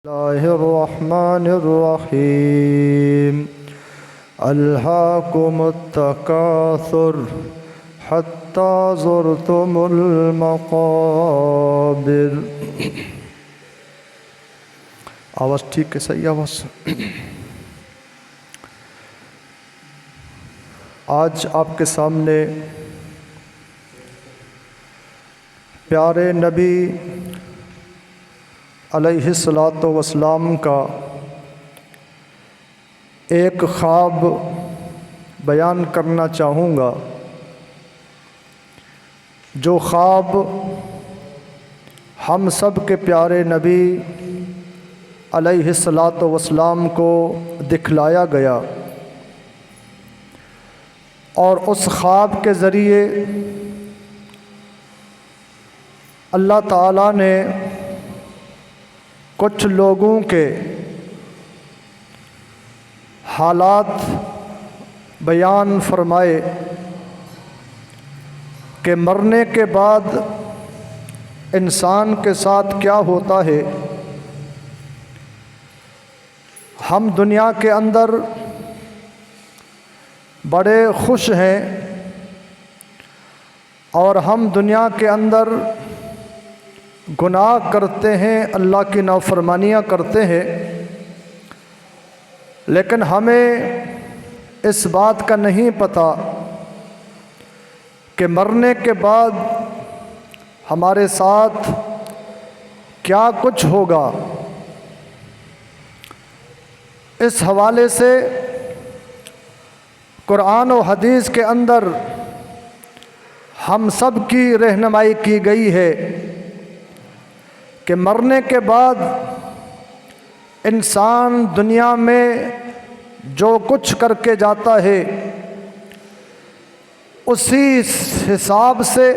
اللہ الرحمن الرحیم الہاکم التکاثر حتی زرتم المقابر۔ آواز ٹھیک ہے؟ صحیح آواز۔ آج آپ کے سامنے پیارے نبی علیہ الصلاۃ والسلام کا ایک خواب بیان کرنا چاہوں گا، جو خواب ہم سب کے پیارے نبی علیہ الصلاۃ والسلام کو دکھلایا گیا، اور اس خواب کے ذریعے اللہ تعالیٰ نے کچھ لوگوں کے حالات بیان فرمائے کہ مرنے کے بعد انسان کے ساتھ کیا ہوتا ہے۔ ہم دنیا کے اندر بڑے خوش ہیں، اور ہم دنیا کے اندر گناہ کرتے ہیں، اللہ کی نافرمانیاں کرتے ہیں، لیکن ہمیں اس بات کا نہیں پتہ کہ مرنے کے بعد ہمارے ساتھ کیا کچھ ہوگا۔ اس حوالے سے قرآن و حدیث کے اندر ہم سب کی رہنمائی کی گئی ہے کہ مرنے کے بعد انسان دنیا میں جو کچھ کر کے جاتا ہے، اسی حساب سے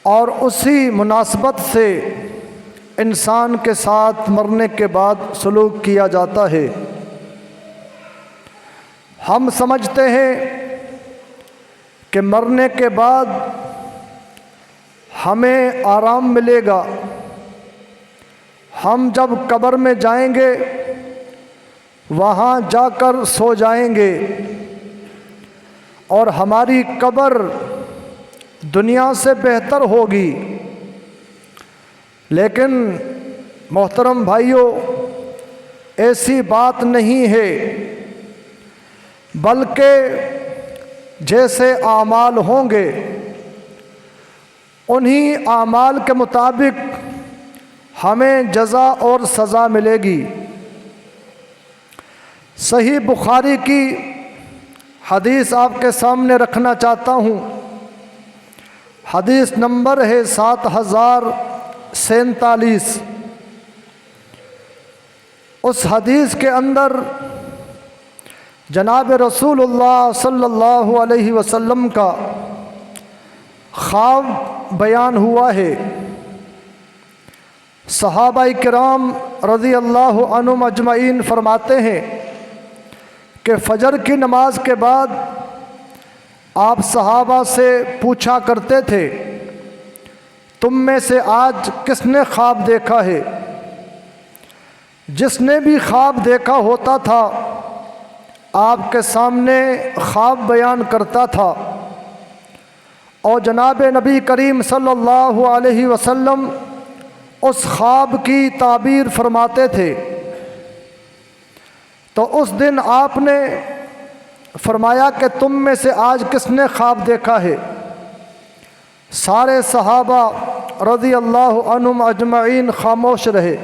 اور اسی مناسبت سے انسان کے ساتھ مرنے کے بعد سلوک کیا جاتا ہے۔ ہم سمجھتے ہیں کہ مرنے کے بعد ہمیں آرام ملے گا، ہم جب قبر میں جائیں گے وہاں جا کر سو جائیں گے، اور ہماری قبر دنیا سے بہتر ہوگی۔ لیکن محترم بھائیوں، ایسی بات نہیں ہے، بلکہ جیسے اعمال ہوں گے انہی اعمال کے مطابق ہمیں جزا اور سزا ملے گی۔ صحیح بخاری کی حدیث آپ کے سامنے رکھنا چاہتا ہوں۔ حدیث نمبر ہے 7047۔ اس حدیث کے اندر جناب رسول اللہ صلی اللہ علیہ وسلم کا خواب بیان ہوا ہے۔ صحابہ کرام رضی اللہ عنہم اجمعین فرماتے ہیں کہ فجر کی نماز کے بعد آپ صحابہ سے پوچھا کرتے تھے، تم میں سے آج کس نے خواب دیکھا ہے؟ جس نے بھی خواب دیکھا ہوتا تھا آپ کے سامنے خواب بیان کرتا تھا، اور جناب نبی کریم صلی اللہ علیہ وسلم اس خواب کی تعبیر فرماتے تھے۔ تو اس دن آپ نے فرمایا کہ تم میں سے آج کس نے خواب دیکھا ہے؟ سارے صحابہ رضی اللہ عنہم اجمعین خاموش رہے۔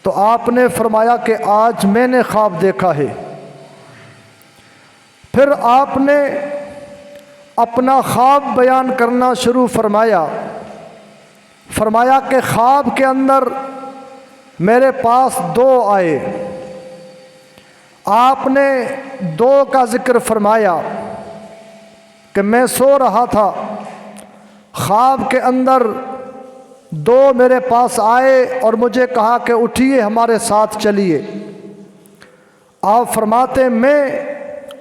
تو آپ نے فرمایا کہ آج میں نے خواب دیکھا ہے۔ پھر آپ نے اپنا خواب بیان کرنا شروع فرمایا کہ خواب کے اندر میرے پاس دو آئے۔ آپ نے دو کا ذکر فرمایا کہ میں سو رہا تھا، خواب کے اندر دو میرے پاس آئے اور مجھے کہا کہ اٹھیے ہمارے ساتھ چلیے۔ آپ فرماتے میں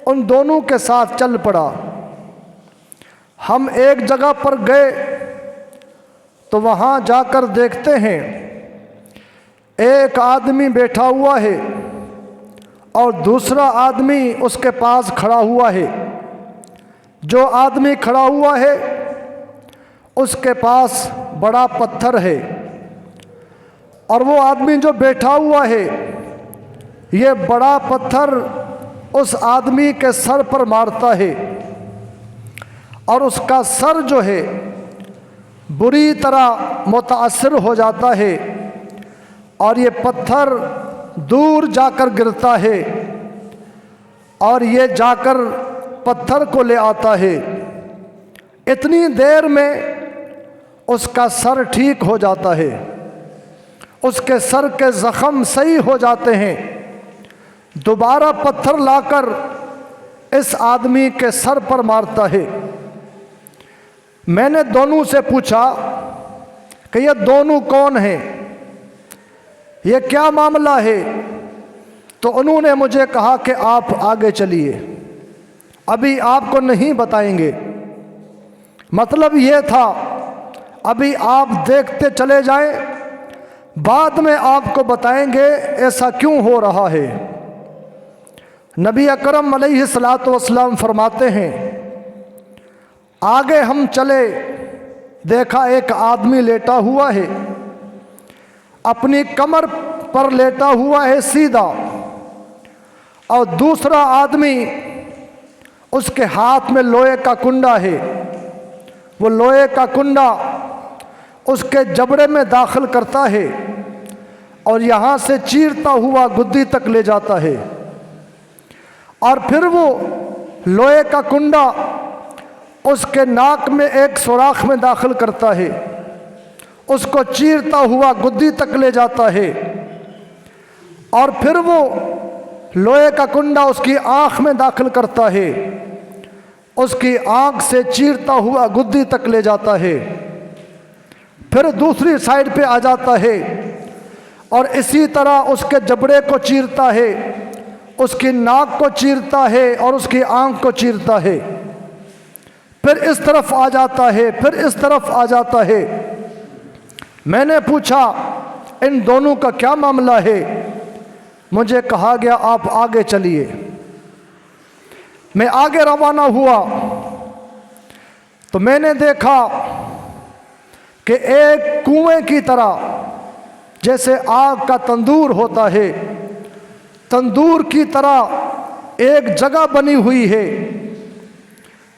ان دونوں کے ساتھ چل پڑا۔ ہم ایک جگہ پر گئے تو وہاں جا کر دیکھتے ہیں ایک آدمی بیٹھا ہوا ہے اور دوسرا آدمی اس کے پاس کھڑا ہوا ہے۔ جو آدمی کھڑا ہوا ہے اس کے پاس بڑا پتھر ہے، اور وہ آدمی جو بیٹھا ہوا ہے یہ بڑا پتھر اس آدمی کے سر پر مارتا ہے، اور اس کا سر جو ہے بری طرح متاثر ہو جاتا ہے، اور یہ پتھر دور جا کر گرتا ہے، اور یہ جا کر پتھر کو لے آتا ہے۔ اتنی دیر میں اس کا سر ٹھیک ہو جاتا ہے، اس کے سر کے زخم صحیح ہو جاتے ہیں۔ دوبارہ پتھر لا کر اس آدمی کے سر پر مارتا ہے۔ میں نے دونوں سے پوچھا کہ یہ دونوں کون ہیں، یہ کیا معاملہ ہے؟ تو انہوں نے مجھے کہا کہ آپ آگے چلیے، ابھی آپ کو نہیں بتائیں گے۔ مطلب یہ تھا ابھی آپ دیکھتے چلے جائیں، بعد میں آپ کو بتائیں گے ایسا کیوں ہو رہا ہے۔ نبی اکرم علیہ الصلوۃ والسلام فرماتے ہیں آگے ہم چلے، دیکھا ایک آدمی لیٹا ہوا ہے، اپنی کمر پر لیٹا ہوا ہے سیدھا، اور دوسرا آدمی اس کے ہاتھ میں لوہے کا کنڈا ہے، وہ لوہے کا کنڈا اس کے جبڑے میں داخل کرتا ہے اور یہاں سے چیرتا ہوا گدی تک لے جاتا ہے، اور پھر وہ لوہے کا کنڈا اس کے ناک میں ایک سوراخ میں داخل کرتا ہے، اس کو چیرتا ہوا گدی تک لے جاتا ہے، اور پھر وہ لوہے کا کنڈا اس کی آنکھ میں داخل کرتا ہے، اس کی آنکھ سے چیرتا ہوا گدی تک لے جاتا ہے، پھر دوسری سائیڈ پہ آ جاتا ہے اور اسی طرح اس کے جبڑے کو چیرتا ہے، اس کی ناک کو چیرتا ہے اور اس کی آنکھ کو چیرتا ہے، پھر اس طرف آ جاتا ہے، پھر اس طرف آ جاتا ہے۔ میں نے پوچھا ان دونوں کا کیا معاملہ ہے؟ مجھے کہا گیا آپ آگے چلیے۔ میں آگے روانہ ہوا تو میں نے دیکھا کہ ایک کنویں کی طرح، جیسے آگ کا تندور ہوتا ہے، تندور کی طرح ایک جگہ بنی ہوئی ہے۔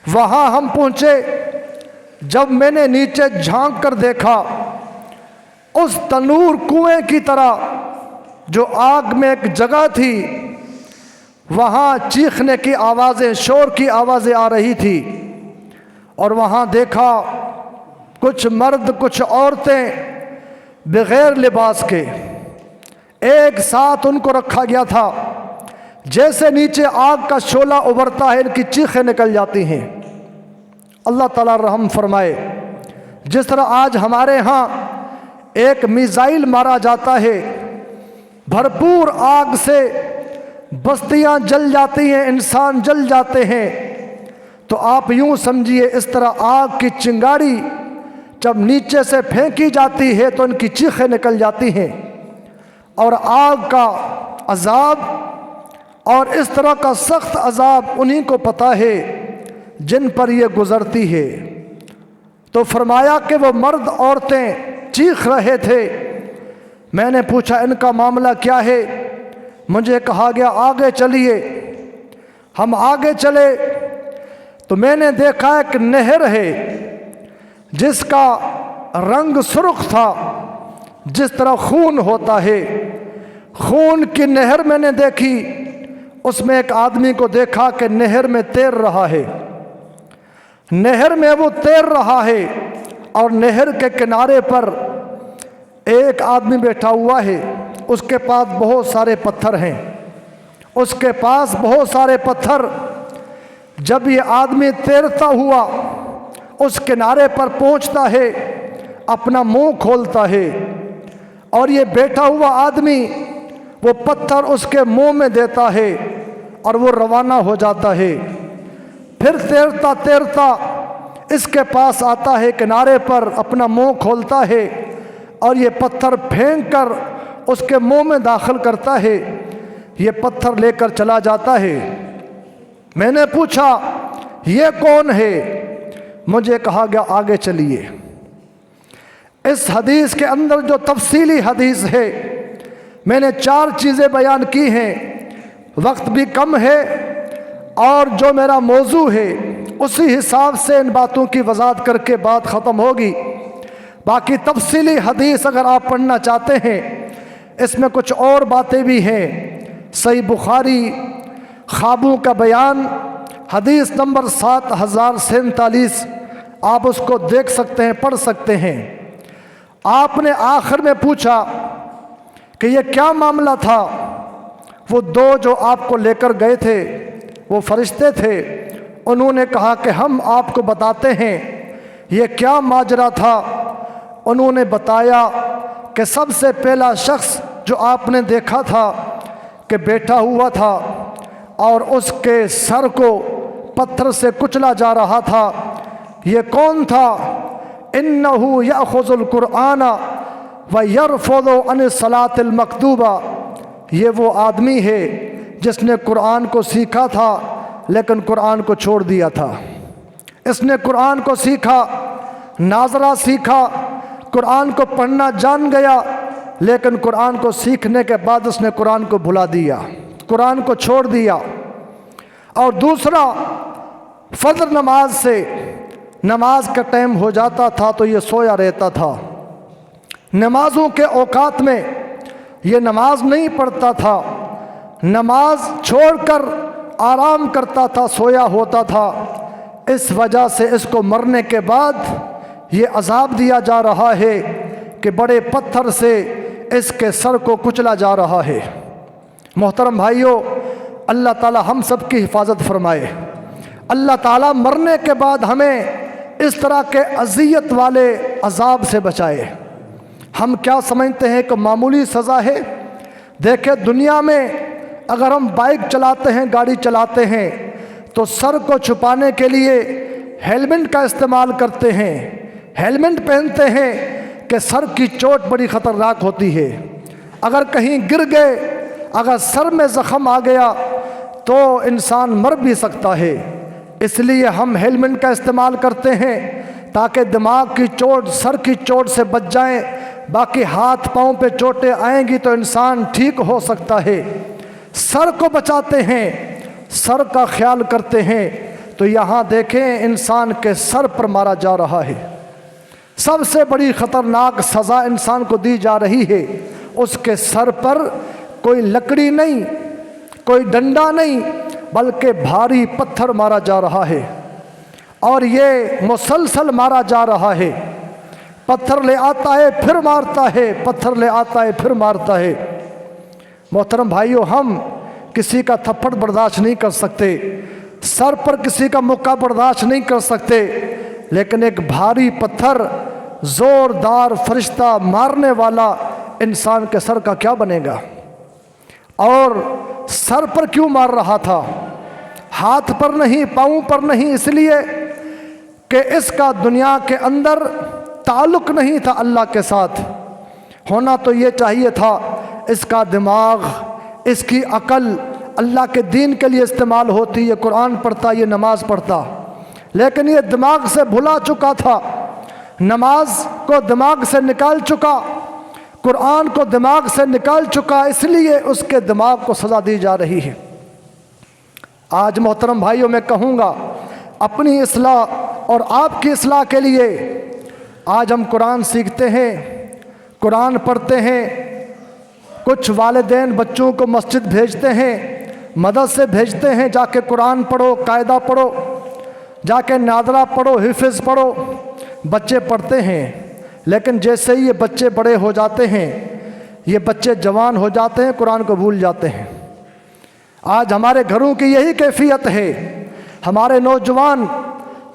وہاں ہم پہنچے، جب میں نے نیچے جھانک کر دیکھا، اس تنور کنویں کی طرح جو آگ میں ایک جگہ تھی، وہاں چیخنے کی آوازیں، شور کی آوازیں آ رہی تھی، اور وہاں دیکھا کچھ مرد کچھ عورتیں بغیر لباس کے ایک ساتھ ان کو رکھا گیا تھا۔ جیسے نیچے آگ کا شعلہ ابھرتا ہے ان کی چیخیں نکل جاتی ہیں۔ اللہ تعالیٰ رحم فرمائے۔ جس طرح آج ہمارے ہاں ایک میزائل مارا جاتا ہے، بھرپور آگ سے بستیاں جل جاتی ہیں، انسان جل جاتے ہیں، تو آپ یوں سمجھیے اس طرح آگ کی چنگاڑی جب نیچے سے پھینکی جاتی ہے تو ان کی چیخیں نکل جاتی ہیں، اور آگ کا عذاب اور اس طرح کا سخت عذاب انہی کو پتہ ہے جن پر یہ گزرتی ہے۔ تو فرمایا کہ وہ مرد عورتیں چیخ رہے تھے۔ میں نے پوچھا ان کا معاملہ کیا ہے؟ مجھے کہا گیا آگے چلیے۔ ہم آگے چلے تو میں نے دیکھا ایک نہر ہے جس کا رنگ سرخ تھا، جس طرح خون ہوتا ہے، خون کی نہر میں نے دیکھی۔ اس میں ایک آدمی کو دیکھا کہ نہر میں تیر رہا ہے، نہر میں وہ تیر رہا ہے، اور نہر کے کنارے پر ایک آدمی بیٹھا ہوا ہے، اس کے پاس بہت سارے پتھر ہیں، اس کے پاس بہت سارے پتھر۔ جب یہ آدمی تیرتا ہوا اس کنارے پر پہنچتا ہے، اپنا منہ کھولتا ہے، اور یہ بیٹھا ہوا آدمی وہ پتھر اس کے منہ میں دیتا ہے اور وہ روانہ ہو جاتا ہے۔ پھر تیرتا تیرتا اس کے پاس آتا ہے کنارے پر، اپنا منہ کھولتا ہے، اور یہ پتھر پھینک کر اس کے منہ میں داخل کرتا ہے، یہ پتھر لے کر چلا جاتا ہے۔ میں نے پوچھا یہ کون ہے؟ مجھے کہا گیا آگے چلیے۔ اس حدیث کے اندر جو تفصیلی حدیث ہے، میں نے 4 چیزیں بیان کی ہیں، وقت بھی کم ہے اور جو میرا موضوع ہے اسی حساب سے ان باتوں کی وضاحت کر کے بات ختم ہوگی۔ باقی تفصیلی حدیث اگر آپ پڑھنا چاہتے ہیں، اس میں کچھ اور باتیں بھی ہیں۔ صحیح بخاری خوابوں کا بیان حدیث نمبر 7047، آپ اس کو دیکھ سکتے ہیں، پڑھ سکتے ہیں۔ آپ نے آخر میں پوچھا کہ یہ کیا معاملہ تھا؟ وہ 2 جو آپ کو لے کر گئے تھے وہ فرشتے تھے، انہوں نے کہا کہ ہم آپ کو بتاتے ہیں یہ کیا ماجرا تھا۔ انہوں نے بتایا کہ سب سے پہلا شخص جو آپ نے دیکھا تھا کہ بیٹھا ہوا تھا اور اس کے سر کو پتھر سے کچلا جا رہا تھا، یہ کون تھا؟ اِنَّهُ يَأْخُذُ الْقُرْآنَ وَيَرْفُضُ عَنِ الصَّلَاةِ الْمَكْتُوبَةِ، یہ وہ آدمی ہے جس نے قرآن کو سیکھا تھا لیکن قرآن کو چھوڑ دیا تھا۔ اس نے قرآن کو سیکھا، ناظرہ سیکھا، قرآن کو پڑھنا جان گیا، لیکن قرآن کو سیکھنے کے بعد اس نے قرآن کو بھلا دیا، قرآن کو چھوڑ دیا۔ اور دوسرا، فجر نماز سے نماز کا ٹائم ہو جاتا تھا تو یہ سویا رہتا تھا، نمازوں کے اوقات میں یہ نماز نہیں پڑھتا تھا، نماز چھوڑ کر آرام کرتا تھا، سویا ہوتا تھا۔ اس وجہ سے اس کو مرنے کے بعد یہ عذاب دیا جا رہا ہے کہ بڑے پتھر سے اس کے سر کو کچلا جا رہا ہے۔ محترم بھائیوں، اللہ تعالی ہم سب کی حفاظت فرمائے۔ اللہ تعالی مرنے کے بعد ہمیں اس طرح کے اذیت والے عذاب سے بچائے۔ ہم کیا سمجھتے ہیں کہ معمولی سزا ہے؟ دیکھیں، دنیا میں اگر ہم بائک چلاتے ہیں، گاڑی چلاتے ہیں تو سر کو چھپانے کے لیے ہیلمٹ کا استعمال کرتے ہیں، ہیلمٹ پہنتے ہیں کہ سر کی چوٹ بڑی خطرناک ہوتی ہے، اگر کہیں گر گئے، اگر سر میں زخم آ گیا تو انسان مر بھی سکتا ہے۔ اس لیے ہم ہیلمٹ کا استعمال کرتے ہیں تاکہ دماغ کی چوٹ، سر کی چوٹ سے بچ جائیں۔ باقی ہاتھ پاؤں پہ چوٹیں آئیں گی تو انسان ٹھیک ہو سکتا ہے۔ سر کو بچاتے ہیں، سر کا خیال کرتے ہیں، تو یہاں دیکھیں انسان کے سر پر مارا جا رہا ہے۔ سب سے بڑی خطرناک سزا انسان کو دی جا رہی ہے، اس کے سر پر کوئی لکڑی نہیں، کوئی ڈنڈا نہیں، بلکہ بھاری پتھر مارا جا رہا ہے، اور یہ مسلسل مارا جا رہا ہے۔ پتھر لے آتا ہے پھر مارتا ہے، پتھر لے آتا ہے پھر مارتا ہے۔ محترم بھائیوں، ہم کسی کا تھپڑ برداشت نہیں کر سکتے، سر پر کسی کا مکہ برداشت نہیں کر سکتے، لیکن ایک بھاری پتھر زوردار فرشتہ مارنے والا انسان کے سر کا کیا بنے گا؟ اور سر پر کیوں مار رہا تھا؟ ہاتھ پر نہیں، پاؤں پر نہیں، اس لیے کہ اس کا دنیا کے اندر تعلق نہیں تھا اللہ کے ساتھ۔ ہونا تو یہ چاہیے تھا اس کا دماغ، اس کی عقل اللہ کے دین کے لیے استعمال ہوتی، یہ قرآن پڑھتا، یہ نماز پڑھتا، لیکن یہ دماغ سے بھلا چکا تھا، نماز کو دماغ سے نکال چکا، قرآن کو دماغ سے نکال چکا، اس لیے اس کے دماغ کو سزا دی جا رہی ہے۔ آج محترم بھائیوں، میں کہوں گا اپنی اصلاح اور آپ کی اصلاح کے لیے، آج ہم قرآن سیکھتے ہیں، قرآن پڑھتے ہیں، کچھ والدین بچوں کو مسجد بھیجتے ہیں، مدرسے بھیجتے ہیں، جا کے قرآن پڑھو، قاعدہ پڑھو، جا کے ناظرہ پڑھو، حفظ پڑھو، بچے پڑھتے ہیں، لیکن جیسے ہی یہ بچے بڑے ہو جاتے ہیں، یہ بچے جوان ہو جاتے ہیں، قرآن کو بھول جاتے ہیں۔ آج ہمارے گھروں کی یہی کیفیت ہے، ہمارے نوجوان،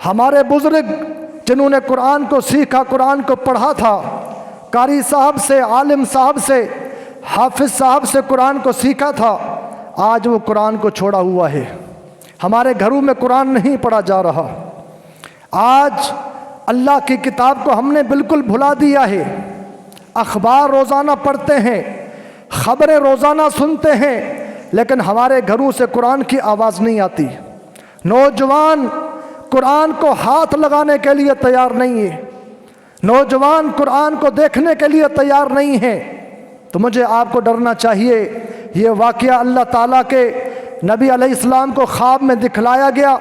ہمارے بزرگ جنہوں نے قرآن کو سیکھا، قرآن کو پڑھا تھا، قاری صاحب سے، عالم صاحب سے، حافظ صاحب سے قرآن کو سیکھا تھا، آج وہ قرآن کو چھوڑا ہوا ہے۔ ہمارے گھروں میں قرآن نہیں پڑھا جا رہا۔ آج اللہ کی کتاب کو ہم نے بالکل بھلا دیا ہے۔ اخبار روزانہ پڑھتے ہیں، خبریں روزانہ سنتے ہیں لیکن ہمارے گھروں سے قرآن کی آواز نہیں آتی۔ نوجوان قرآن کو ہاتھ لگانے کے لیے تیار نہیں ہے، نوجوان قرآن کو دیکھنے کے لیے تیار نہیں ہے۔ تو مجھے آپ کو ڈرنا چاہیے۔ یہ واقعہ اللہ تعالیٰ کے نبی علیہ السلام کو خواب میں دکھلایا گیا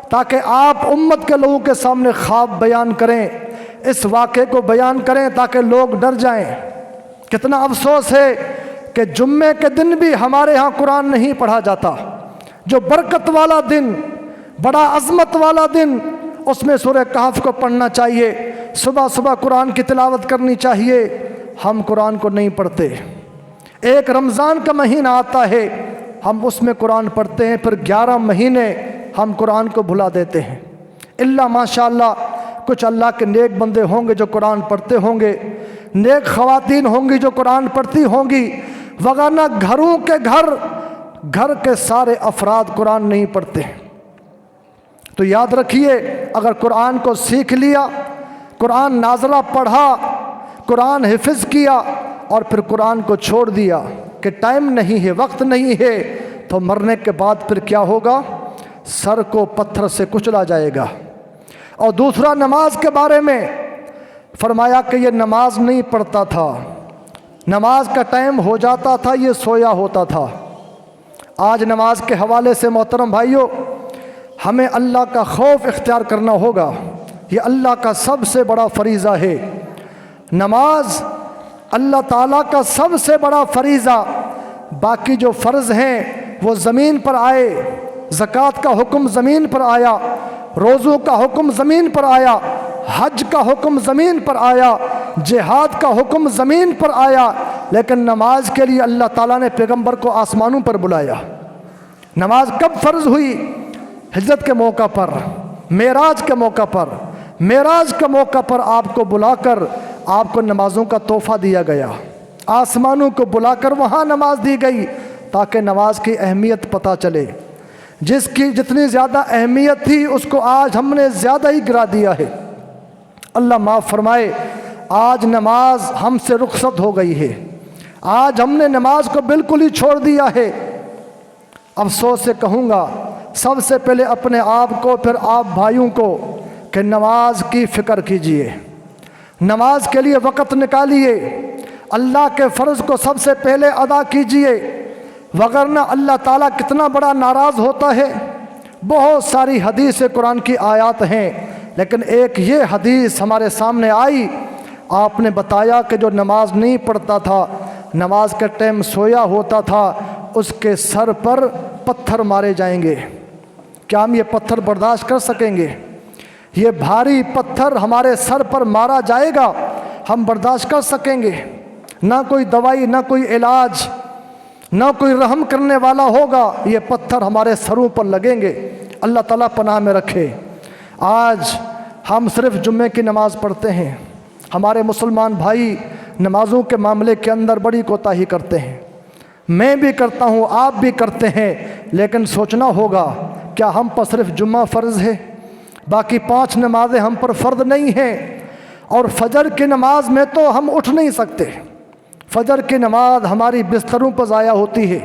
تاکہ آپ امت کے لوگوں کے سامنے خواب بیان کریں، اس واقعے کو بیان کریں تاکہ لوگ ڈر جائیں۔ کتنا افسوس ہے کہ جمعے کے دن بھی ہمارے ہاں قرآن نہیں پڑھا جاتا، جو برکت والا دن، بڑا عظمت والا دن، اس میں سورہ کہف کو پڑھنا چاہیے، صبح صبح قرآن کی تلاوت کرنی چاہیے۔ ہم قرآن کو نہیں پڑھتے۔ ایک رمضان کا مہینہ آتا ہے، ہم اس میں قرآن پڑھتے ہیں، پھر 11 مہینے ہم قرآن کو بھلا دیتے ہیں۔ اللہ ماشاءاللہ کچھ اللہ کے نیک بندے ہوں گے جو قرآن پڑھتے ہوں گے، نیک خواتین ہوں گی جو قرآن پڑھتی ہوں گی، وگرنہ گھروں کے گھر کے سارے افراد قرآن نہیں پڑھتے۔ تو یاد رکھیے، اگر قرآن کو سیکھ لیا، قرآن نازلہ پڑھا، قرآن حفظ کیا اور پھر قرآن کو چھوڑ دیا کہ ٹائم نہیں ہے، وقت نہیں ہے، تو مرنے کے بعد پھر کیا ہوگا؟ سر کو پتھر سے کچلا جائے گا۔ اور دوسرا، نماز کے بارے میں فرمایا کہ یہ نماز نہیں پڑھتا تھا، نماز کا ٹائم ہو جاتا تھا یہ سویا ہوتا تھا۔ آج نماز کے حوالے سے محترم بھائیوں، ہمیں اللہ کا خوف اختیار کرنا ہوگا۔ یہ اللہ کا سب سے بڑا فریضہ ہے۔ نماز اللہ تعالیٰ کا سب سے بڑا فریضہ، باقی جو فرض ہیں وہ زمین پر آئے۔ زکوٰۃ کا حکم زمین پر آیا، روزوں کا حکم زمین پر آیا، حج کا حکم زمین پر آیا، جہاد کا حکم زمین پر آیا، لیکن نماز کے لیے اللہ تعالیٰ نے پیغمبر کو آسمانوں پر بلایا۔ نماز کب فرض ہوئی؟ ہجرت کے موقع پر، معراج کے موقع پر۔ معراج کے موقع پر آپ کو بلا کر آپ کو نمازوں کا تحفہ دیا گیا، آسمانوں کو بلا کر وہاں نماز دی گئی تاکہ نماز کی اہمیت پتہ چلے۔ جس کی جتنی زیادہ اہمیت تھی اس کو آج ہم نے زیادہ ہی گرا دیا ہے۔ اللہ معاف فرمائے، آج نماز ہم سے رخصت ہو گئی ہے، آج ہم نے نماز کو بالکل ہی چھوڑ دیا ہے۔ افسوس سے کہوں گا، سب سے پہلے اپنے آپ کو، پھر آپ بھائیوں کو، کہ نماز کی فکر کیجئے، نماز کے لیے وقت نکالیے، اللہ کے فرض کو سب سے پہلے ادا کیجئے، وگرنہ اللہ تعالیٰ کتنا بڑا ناراض ہوتا ہے۔ بہت ساری حدیث قرآن کی آیات ہیں، لیکن ایک یہ حدیث ہمارے سامنے آئی، آپ نے بتایا کہ جو نماز نہیں پڑھتا تھا، نماز کے ٹائم سویا ہوتا تھا، اس کے سر پر پتھر مارے جائیں گے۔ کیا ہم یہ پتھر برداشت کر سکیں گے؟ یہ بھاری پتھر ہمارے سر پر مارا جائے گا، ہم برداشت کر سکیں گے؟ نہ کوئی دوائی، نہ کوئی علاج، نہ کوئی رحم کرنے والا ہوگا، یہ پتھر ہمارے سروں پر لگیں گے۔ اللہ تعالیٰ پناہ میں رکھے۔ آج ہم صرف جمعے کی نماز پڑھتے ہیں، ہمارے مسلمان بھائی نمازوں کے معاملے کے اندر بڑی کوتاہی کرتے ہیں، میں بھی کرتا ہوں، آپ بھی کرتے ہیں، لیکن سوچنا ہوگا کیا ہم پر صرف جمعہ فرض ہے؟ باقی 5 نمازیں ہم پر فرض نہیں ہیں؟ اور فجر کی نماز میں تو ہم اٹھ نہیں سکتے، فجر کی نماز ہماری بستروں پر ضائع ہوتی ہے،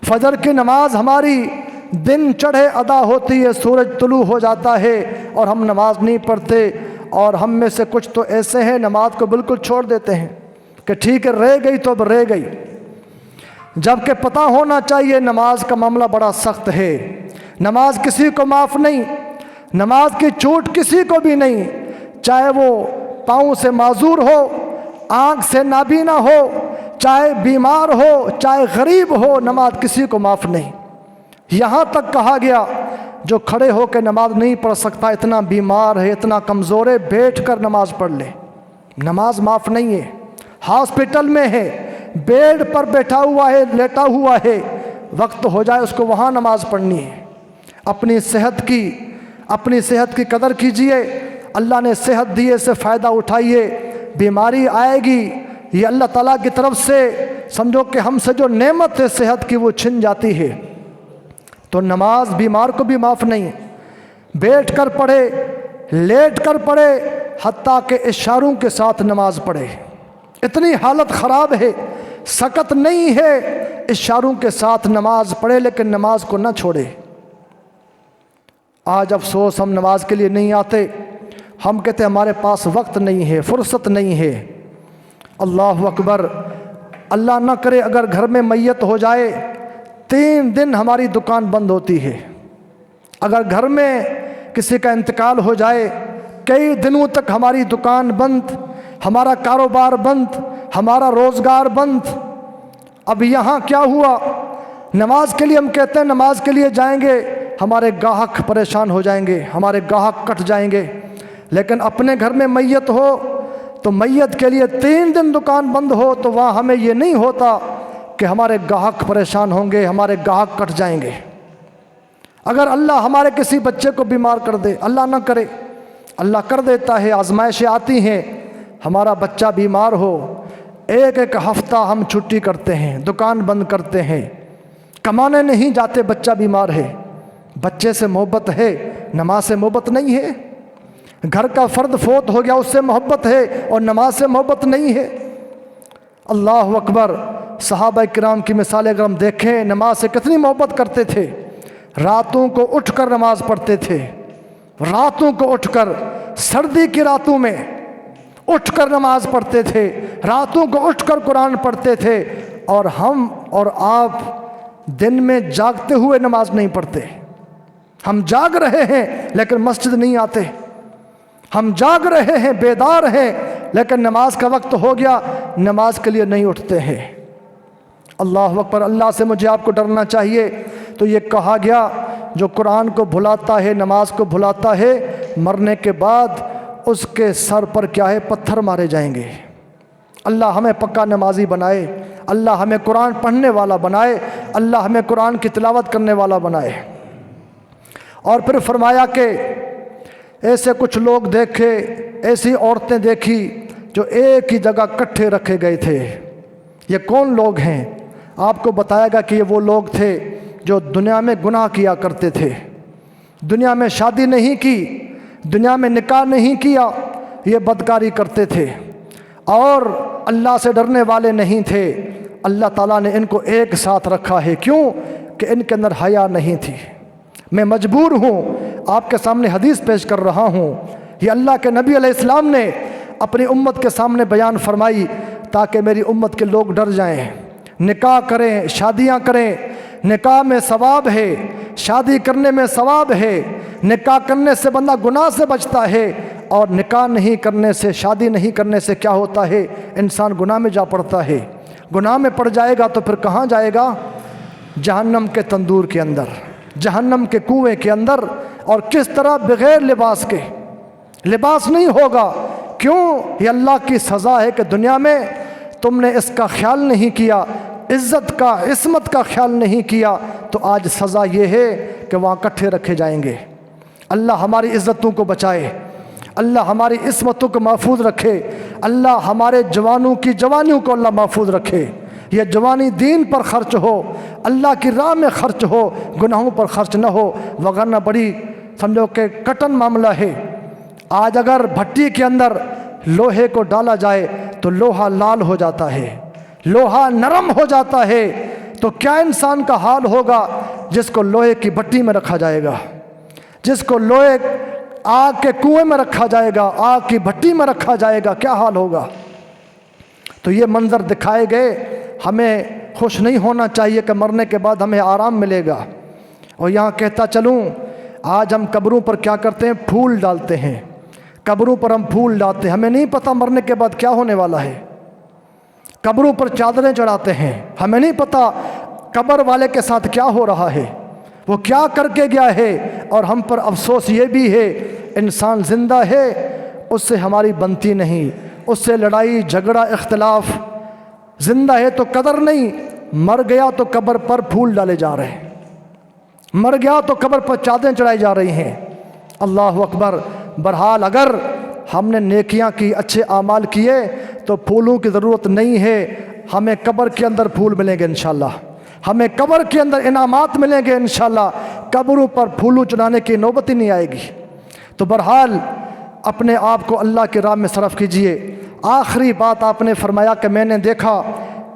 فجر کی نماز ہماری دن چڑھے ادا ہوتی ہے، سورج طلوع ہو جاتا ہے اور ہم نماز نہیں پڑھتے۔ اور ہم میں سے کچھ تو ایسے ہیں نماز کو بالکل چھوڑ دیتے ہیں کہ ٹھیک ہے رہ گئی تو اب رہ گئی، جبکہ پتہ ہونا چاہیے نماز کا معاملہ بڑا سخت ہے۔ نماز کسی کو معاف نہیں، نماز کی چوٹ کسی کو بھی نہیں، چاہے وہ پاؤں سے معذور ہو، آنکھ سے نابینا ہو، چاہے بیمار ہو، چاہے غریب ہو، نماز کسی کو معاف نہیں۔ یہاں تک کہا گیا جو کھڑے ہو کے نماز نہیں پڑھ سکتا، اتنا بیمار ہے، اتنا کمزور ہے، بیٹھ کر نماز پڑھ لے، نماز معاف نہیں ہے۔ ہاسپٹل میں ہے، بیڈ پر بیٹھا ہوا ہے، لیٹا ہوا ہے، وقت ہو جائے اس کو وہاں نماز پڑھنی ہے۔ اپنی صحت کی قدر کیجئے، اللہ نے صحت دی، سے فائدہ اٹھائیے۔ بیماری آئے گی، یہ اللہ تعالیٰ کی طرف سے سمجھو کہ ہم سے جو نعمت ہے صحت کی وہ چھن جاتی ہے۔ تو نماز بیمار کو بھی معاف نہیں، بیٹھ کر پڑھے، لیٹ کر پڑھے، حتیٰ کہ اشاروں کے ساتھ نماز پڑھے۔ اتنی حالت خراب ہے، سکت نہیں ہے، اشاروں کے ساتھ نماز پڑھے لیکن نماز کو نہ چھوڑے۔ آج افسوس ہم نماز کے لیے نہیں آتے، ہم کہتے ہمارے پاس وقت نہیں ہے، فرصت نہیں ہے۔ اللہ اکبر، اللہ نہ کرے اگر گھر میں میت ہو جائے 3 دن ہماری دکان بند ہوتی ہے۔ اگر گھر میں کسی کا انتقال ہو جائے کئی دنوں تک ہماری دکان بند، ہمارا کاروبار بند، ہمارا روزگار بند۔ اب یہاں کیا ہوا؟ نماز کے لیے ہم کہتے ہیں نماز کے لیے جائیں گے، ہمارے گاہک پریشان ہو جائیں گے، ہمارے گاہک کٹ جائیں گے۔ لیکن اپنے گھر میں میت ہو تو میت کے لیے 3 دن دکان بند ہو تو وہاں ہمیں یہ نہیں ہوتا کہ ہمارے گاہک پریشان ہوں گے، ہمارے گاہک کٹ جائیں گے۔ اگر اللہ ہمارے کسی بچے کو بیمار کر دے، اللہ نہ کرے، اللہ کر دیتا ہے، آزمائشیں آتی ہیں، ہمارا بچہ بیمار ہو، ایک ہفتہ ہم چھٹی کرتے ہیں، دکان بند کرتے ہیں، کمانے نہیں جاتے، بچہ بیمار ہے۔ بچے سے محبت ہے، نماز سے محبت نہیں ہے۔ گھر کا فرد فوت ہو گیا، اس سے محبت ہے اور نماز سے محبت نہیں ہے۔ اللہ اکبر، صحابہ کرام کی مثال اگر ہم دیکھیں نماز سے کتنی محبت کرتے تھے۔ راتوں کو اٹھ کر نماز پڑھتے تھے، راتوں کو اٹھ کر، سردی کی راتوں میں اٹھ کر نماز پڑھتے تھے، راتوں کو اٹھ کر قرآن پڑھتے تھے۔ اور ہم اور آپ دن میں جاگتے ہوئے نماز نہیں پڑھتے۔ ہم جاگ رہے ہیں لیکن مسجد نہیں آتے، ہم جاگ رہے ہیں، بیدار ہیں، لیکن نماز کا وقت ہو گیا، نماز کے لیے نہیں اٹھتے ہیں۔ اللہ اکبر، اللہ سے مجھے آپ کو ڈرنا چاہیے۔ تو یہ کہا گیا جو قرآن کو بھلاتا ہے، نماز کو بھلاتا ہے، مرنے کے بعد اس کے سر پر کیا ہے؟ پتھر مارے جائیں گے۔ اللہ ہمیں پکا نمازی بنائے، اللہ ہمیں قرآن پڑھنے والا بنائے، اللہ ہمیں قرآن کی تلاوت کرنے والا بنائے۔ اور پھر فرمایا کہ ایسے کچھ لوگ دیکھے، ایسی عورتیں دیکھی جو ایک ہی جگہ کٹھے رکھے گئے تھے۔ یہ کون لوگ ہیں؟ آپ کو بتایا گا کہ یہ وہ لوگ تھے جو دنیا میں گناہ کیا کرتے تھے، دنیا میں شادی نہیں کی، دنیا میں نکاح نہیں کیا، یہ بدکاری کرتے تھے اور اللہ سے ڈرنے والے نہیں تھے۔ اللہ تعالیٰ نے ان کو ایک ساتھ رکھا ہے، کیوں؟ کہ ان کے اندر حیا نہیں تھی۔ میں مجبور ہوں آپ کے سامنے حدیث پیش کر رہا ہوں، یہ اللہ کے نبی علیہ السلام نے اپنی امت کے سامنے بیان فرمائی تاکہ میری امت کے لوگ ڈر جائیں، نکاح کریں، شادیاں کریں۔ نکاح میں ثواب ہے، شادی کرنے میں ثواب ہے، نکاح کرنے سے بندہ گناہ سے بچتا ہے، اور نکاح نہیں کرنے سے، شادی نہیں کرنے سے کیا ہوتا ہے؟ انسان گناہ میں جا پڑتا ہے۔ گناہ میں پڑ جائے گا تو پھر کہاں جائے گا؟ جہنم کے تندور کے اندر، جہنم کے کنویں کے اندر۔ اور کس طرح؟ بغیر لباس کے، لباس نہیں ہوگا۔ کیوں؟ یہ اللہ کی سزا ہے کہ دنیا میں تم نے اس کا خیال نہیں کیا، عزت کا، عصمت کا خیال نہیں کیا، تو آج سزا یہ ہے کہ وہاں کٹھے رکھے جائیں گے۔ اللہ ہماری عزتوں کو بچائے، اللہ ہماری عصمتوں کو محفوظ رکھے، اللہ ہمارے جوانوں کی جوانیوں کو اللہ محفوظ رکھے۔ یہ جوانی دین پر خرچ ہو، اللہ کی راہ میں خرچ ہو، گناہوں پر خرچ نہ ہو، وگرنہ بڑی سمجھو کہ کٹن معاملہ ہے۔ آج اگر بھٹی کے اندر لوہے کو ڈالا جائے تو لوہا لال ہو جاتا ہے، لوہا نرم ہو جاتا ہے، تو کیا انسان کا حال ہوگا جس کو لوہے کی بھٹی میں رکھا جائے گا، جس کو لوہے آگ کے کنویں میں رکھا جائے گا، آگ کی بھٹی میں رکھا جائے گا، کیا حال ہوگا؟ تو یہ منظر دکھائے گئے۔ ہمیں خوش نہیں ہونا چاہیے کہ مرنے کے بعد ہمیں آرام ملے گا۔ اور یہاں کہتا چلوں، آج ہم قبروں پر کیا کرتے ہیں؟ پھول ڈالتے ہیں، قبروں پر ہم پھول ڈالتے ہیں، ہمیں نہیں پتہ مرنے کے بعد کیا ہونے والا ہے۔ قبروں پر چادریں چڑھاتے ہیں، ہمیں نہیں پتہ قبر والے کے ساتھ کیا ہو رہا ہے، وہ کیا کر کے گیا ہے۔ اور ہم پر افسوس یہ بھی ہے، انسان زندہ ہے، اس سے ہماری بنتی نہیں، اس سے لڑائی جھگڑا اختلاف، زندہ ہے تو قدر نہیں، مر گیا تو قبر پر پھول ڈالے جا رہے ہیں، مر گیا تو قبر پر چادریں چڑھائی جا رہی ہیں۔ اللہ اکبر۔ بہرحال اگر ہم نے نیکیاں کی، اچھے اعمال کیے تو پھولوں کی ضرورت نہیں ہے، ہمیں قبر کے اندر پھول ملیں گے انشاءاللہ، ہمیں قبر کے اندر انعامات ملیں گے انشاءاللہ، قبروں پر پھولوں چڑھانے کی نوبت ہی نہیں آئے گی۔ تو بہرحال اپنے آپ کو اللہ کی راہ میں صرف کیجئے۔ آخری بات آپ نے فرمایا کہ میں نے دیکھا